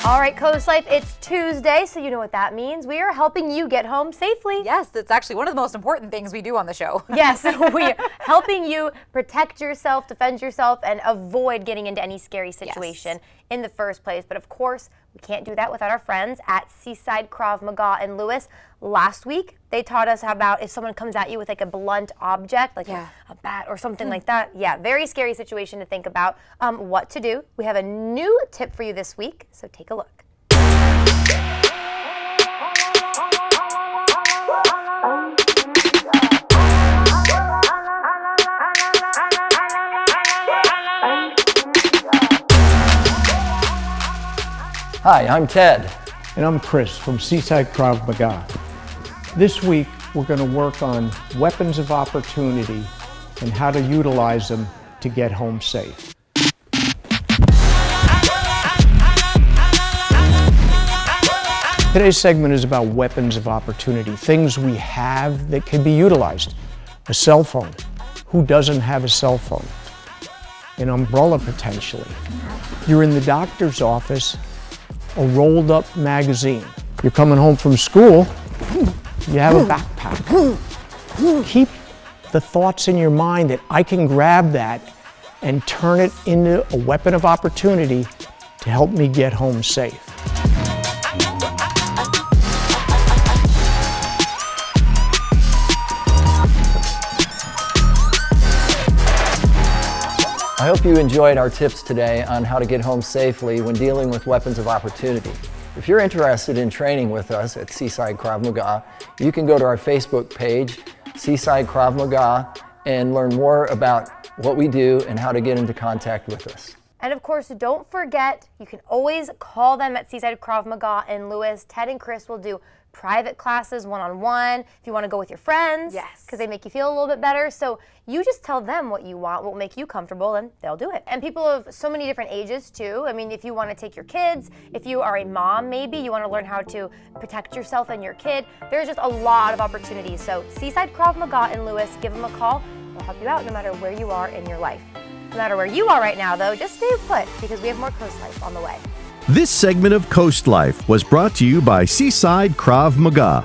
All right, CoastLife, it's Tuesday, so you know what that means. We are helping you get home safely. Yes, it's actually one of the most important things we do on the show. Yes, we are helping you protect yourself, defend yourself, and avoid getting into any scary situation in the first place. But of course, we can't do that without our friends at Seaside Krav Maga in Lewis. Last week, they taught us about if someone comes at you with like a blunt object, like a bat or something like that. Yeah, very scary situation to think about. What to do. We have a new tip for you this week, so take a look. Hi, I'm Ted. And I'm Chris from Seaside Krav Maga. This week, we're going to work on weapons of opportunity and how to utilize them to get home safe. Today's segment is about weapons of opportunity, things we have that can be utilized. A cell phone. Who doesn't have a cell phone? An umbrella, potentially. You're in the doctor's office, a rolled up magazine. You're coming home from school, you have a backpack. Keep the thoughts in your mind that I can grab that and turn it into a weapon of opportunity to help me get home safe. I hope you enjoyed our tips today on how to get home safely when dealing with weapons of opportunity. If you're interested in training with us at Seaside Krav Maga, you can go to our Facebook page, Seaside Krav Maga, and learn more about what we do and how to get into contact with us. And of course, don't forget, you can always call them at Seaside Krav Maga in Lewis. Ted and Chris will do private classes, one-on-one, if you want to go with your friends. Yes. Because they make you feel a little bit better. So you just tell them what you want, what will make you comfortable, and they'll do it. And people of so many different ages too. I mean, if you want to take your kids, if you are a mom maybe, you want to learn how to protect yourself and your kid, there's just a lot of opportunities. So Seaside Krav Maga in Lewis, give them a call. They'll help you out no matter where you are in your life. No matter where you are right now though, just stay put because we have more CoastLife on the way. This segment of CoastLife was brought to you by Seaside Krav Maga.